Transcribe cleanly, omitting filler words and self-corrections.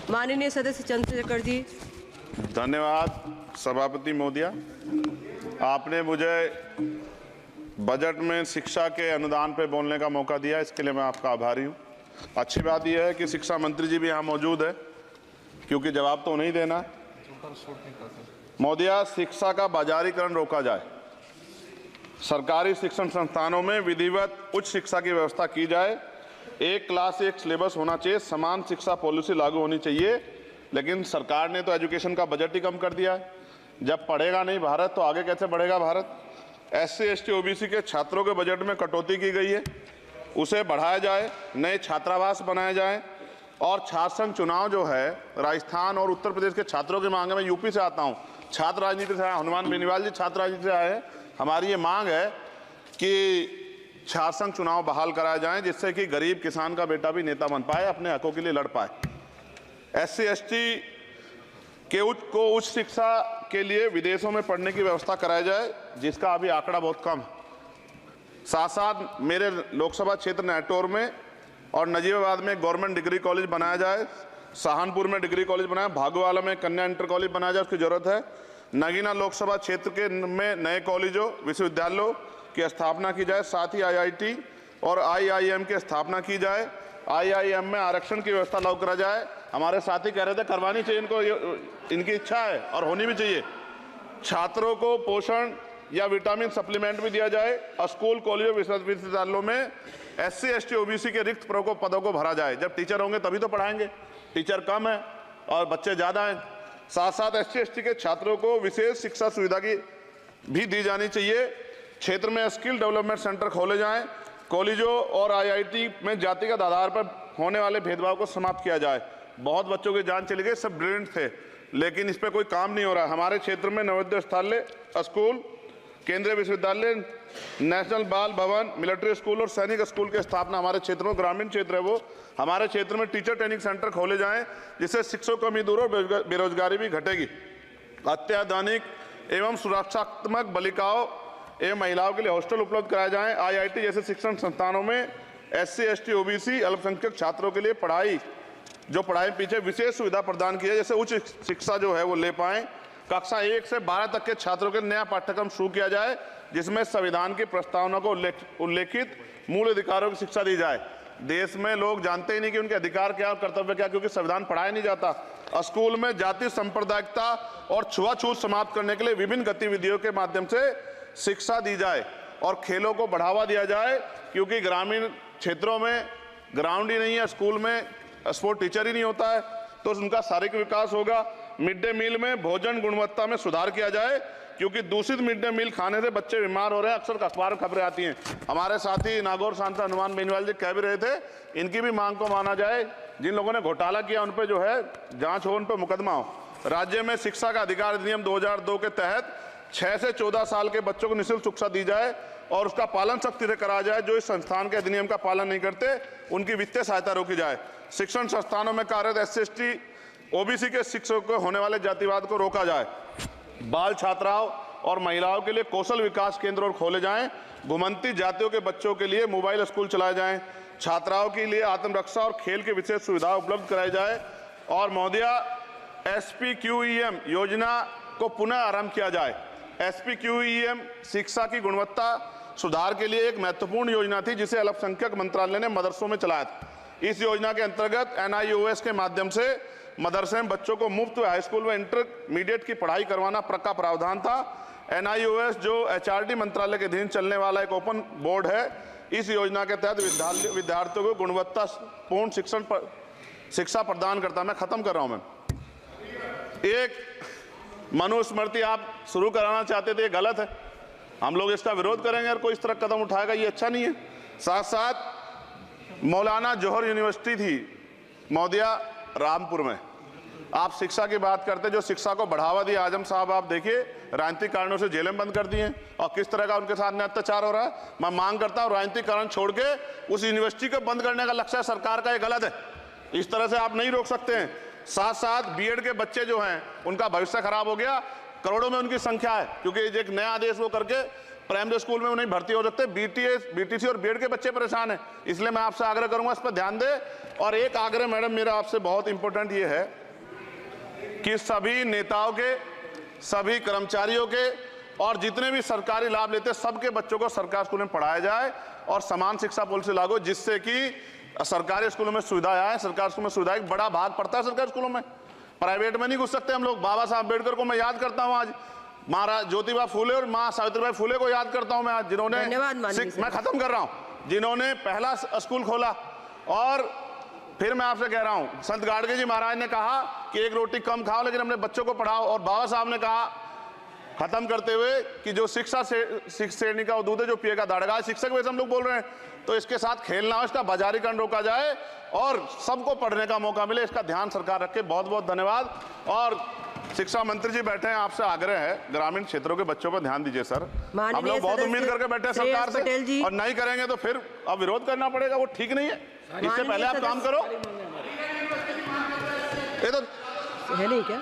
माननीय सदस्य चंद्रशेखर जी। धन्यवाद सभापति महोदया। आपने मुझे बजट में शिक्षा के अनुदान पर बोलने का मौका दिया, इसके लिए मैं आपका आभारी हूँ। अच्छी बात यह है कि शिक्षा मंत्री जी भी यहाँ मौजूद है, क्योंकि जवाब तो नहीं देना है। महोदया, शिक्षा का बाजारीकरण रोका जाए, सरकारी शिक्षण संस्थानों में विधिवत उच्च शिक्षा की व्यवस्था की जाए, एक क्लास एक सिलेबस होना चाहिए, समान शिक्षा पॉलिसी लागू होनी चाहिए। लेकिन सरकार ने तो एजुकेशन का बजट ही कम कर दिया है। जब पढ़ेगा नहीं भारत तो आगे कैसे बढ़ेगा भारत। SC ST OBC के छात्रों के बजट में कटौती की गई है, उसे बढ़ाया जाए, नए छात्रावास बनाए जाए और छात्र संघ चुनाव जो है राजस्थान और उत्तर प्रदेश के छात्रों की मांग है। मैं यूपी से आता हूँ, छात्र राजनीति से आया, हनुमान बेनीवाल जी छात्र राजनीति से आए हैं। हमारी ये मांग है कि छात्र संघ चुनाव बहाल कराए जाएं, जिससे कि गरीब किसान का बेटा भी नेता बन पाए, अपने हकों के लिए लड़ पाए। SC ST के उच्च शिक्षा के लिए विदेशों में पढ़ने की व्यवस्था कराई जाए, जिसका अभी आंकड़ा बहुत कम है। साथ साथ मेरे लोकसभा क्षेत्र नैटौर में और नजीबाबाद में गवर्नमेंट डिग्री कॉलेज बनाया जाए, सहारनपुर में डिग्री कॉलेज बनाया, भागोवाला में कन्या इंटर कॉलेज बनाया जाए, उसकी जरूरत है। नगीना लोकसभा क्षेत्र के में नए कॉलेजों विश्वविद्यालयों की स्थापना की जाए, साथ ही IIT और IIM की स्थापना की जाए। IIM में आरक्षण की व्यवस्था लागू करा जाए। हमारे साथी कह रहे थे करवानी चाहिए, इनको इनकी इच्छा है और होनी भी चाहिए। छात्रों को पोषण या विटामिन सप्लीमेंट भी दिया जाए। स्कूल कॉलेजों विश्वविद्यालयों में SC ST OBC के रिक्त पदों को भरा जाए। जब टीचर होंगे तभी तो पढ़ाएंगे, टीचर कम है और बच्चे ज़्यादा हैं। साथ साथ SC ST के छात्रों को विशेष शिक्षा सुविधा की भी दी जानी चाहिए। क्षेत्र में स्किल डेवलपमेंट सेंटर खोले जाएं। कॉलेजों और IIT में जातिगत आधार पर होने वाले भेदभाव को समाप्त किया जाए। बहुत बच्चों की जान चली गई, सब ब्रिलियंट थे, लेकिन इस पर कोई काम नहीं हो रहा। हमारे क्षेत्र में नवोदय विद्यालय स्कूल, केंद्रीय विश्वविद्यालय, नेशनल बाल भवन, मिलिट्री स्कूल और सैनिक स्कूल की स्थापना हमारे क्षेत्र में, ग्रामीण क्षेत्र है वो, हमारे क्षेत्र में टीचर ट्रेनिंग सेंटर खोले जाएं, जिससे शिक्षकों की कमी दूर और बेरोजगारी भी घटेगी। अत्याधुनिक एवं सुरक्षात्मक बालिकाओं एवं महिलाओं के लिए हॉस्टल उपलब्ध कराए जाएं। IIT जैसे शिक्षण संस्थानों में SC ST OBC अल्पसंख्यक छात्रों के लिए पढ़ाई पीछे विशेष सुविधा प्रदान की है, जैसे उच्च शिक्षा जो है वो ले पाएं। कक्षा 1 से 12 तक के छात्रों के नया पाठ्यक्रम शुरू किया जाए, जिसमें संविधान की प्रस्तावना को उल्लेखित मूल अधिकारों की शिक्षा दी जाए। देश में लोग जानते ही नहीं कि उनके अधिकार क्या और कर्तव्य क्या, क्योंकि संविधान पढ़ाया नहीं जाता। स्कूल में जाति सांप्रदायिकता और छुआछूत समाप्त करने के लिए विभिन्न गतिविधियों के माध्यम से शिक्षा दी जाए और खेलों को बढ़ावा दिया जाए, क्योंकि ग्रामीण क्षेत्रों में ग्राउंड ही नहीं है, स्कूल में स्पोर्ट टीचर ही नहीं होता है, तो उनका शारीरिक विकास होगा। मिड डे मील में भोजन गुणवत्ता में सुधार किया जाए, क्योंकि दूषित मिड डे मील खाने से बच्चे बीमार हो रहे हैं, अक्सर अखबार खबरें आती हैं। हमारे साथी नागौर सांसद हनुमान बेनीवाल जी कह भी रहे थे, इनकी भी मांग को माना जाए। जिन लोगों ने घोटाला किया उन पर जो है जांच हो, उन पर मुकदमा हो। राज्य में शिक्षा का अधिकार अधिनियम 2002 के तहत 6 से 14 साल के बच्चों को निःशुल्क शिक्षा दी जाए और उसका पालन सख्ती से कराया जाए। जो इस संस्थान के अधिनियम का पालन नहीं करते उनकी वित्तीय सहायता रोकी जाए। शिक्षण संस्थानों में कार्यरत SC ST OBC के शिक्षकों को होने वाले जातिवाद को रोका जाए। बाल छात्राओं और महिलाओं के लिए कौशल विकास केंद्र और खोले जाएं। घुमंती जातियों के बच्चों के लिए मोबाइल स्कूल चलाए जाएं। छात्राओं के लिए आत्मरक्षा और खेल की विशेष सुविधा उपलब्ध कराई जाए। और महोदया, SPQEM योजना को पुनः आरंभ किया जाए। SPQEM शिक्षा की गुणवत्ता सुधार के लिए एक महत्वपूर्ण योजना थी, जिसे अल्पसंख्यक मंत्रालय ने मदरसों में चलाया था। इस योजना के अंतर्गत NIOS के माध्यम से मदरसे में बच्चों को मुफ्त हाई स्कूल में इंटरमीडिएट की पढ़ाई करवाना का प्रावधान था। NIOS जो HRD मंत्रालय के अधीन चलने वाला एक ओपन बोर्ड है, इस योजना के तहत विद्यार्थियों को गुणवत्तापूर्ण शिक्षा प्रदान करता। मैं खत्म कर रहा हूं। मैं एक मनुस्मृति आप शुरू कराना चाहते थे, ये गलत है, हम लोग इसका विरोध करेंगे और कोई इस तरह कदम उठाएगा, ये अच्छा नहीं है। साथ साथ मौलाना जौहर यूनिवर्सिटी थी महोदया रामपुर में, आप शिक्षा की बात करते, जो शिक्षा को बढ़ावा दिया आजम साहब, आप देखिए राजनीतिक कारणों से जेलें बंद कर दी हैं और किस तरह का उनके साथ अत्याचार हो रहा है। मैं मांग करता हूं राजनीतिक कारण छोड़ के उस यूनिवर्सिटी को बंद करने का लक्ष्य सरकार का, ये गलत है, इस तरह से आप नहीं रोक सकते हैं। साथ साथ बीएड के बच्चे जो हैं उनका भविष्य खराब हो गया, करोड़ों में उनकी संख्या है, क्योंकि एक नया आदेश वो करके प्राइमरी स्कूल में नहीं भर्ती हो सकते। बीटीसी और बीएड के बच्चे परेशान हैं, इसलिए मैं आपसे आग्रह करूंगा इस पर ध्यान दें। और एक आग्रह मैडम मेरा आपसे बहुत इंपॉर्टेंट ये है कि सभी नेताओं के, सभी कर्मचारियों के और जितने भी सरकारी लाभ लेते हैं सबके बच्चों को सरकारी स्कूल में पढ़ाया जाए और समान शिक्षा पॉलिसी लागू, जिससे कि सरकारी स्कूलों में सुविधाएं आए। सरकारी स्कूल में सुविधा एक बड़ा भाग पड़ता है सरकारी स्कूलों में, प्राइवेट में नहीं घुस सकते हम लोग। बाबा साहब अम्बेडकर को मैं याद करता हूं, आज महाराज ज्योतिबा फूले और मां सावित्रीबाई फूले को याद करता हूं मैं आज, जिन्होंने, मैं खत्म कर रहा हूं, जिन्होंने पहला स्कूल खोला। और फिर मैं आपसे कह रहा हूं, संत गाडगे जी महाराज ने कहा कि एक रोटी कम खाओ लेकिन अपने बच्चों को पढ़ाओ। और बाबा साहब ने कहा खत्म करते हुए कि जो शिक्षा श्रेणी का दूध है जो पिएगा दाड़ेगा। शिक्षक वैसे हम लोग बोल रहे हैं, तो इसके साथ खेलना हो, इसका बाजारीकरण रोका जाए और सबको पढ़ने का मौका मिले, इसका ध्यान सरकार रखे। बहुत बहुत धन्यवाद। और शिक्षा मंत्री जी बैठे हैं, आपसे आग्रह है ग्रामीण क्षेत्रों के बच्चों पर ध्यान दीजिए सर। हम लोग बहुत उम्मीद करके बैठे हैं सरकार से, और नहीं करेंगे तो फिर अब विरोध करना पड़ेगा, वो ठीक नहीं है। इससे पहले आप काम करो। ये तो है नहीं क्या?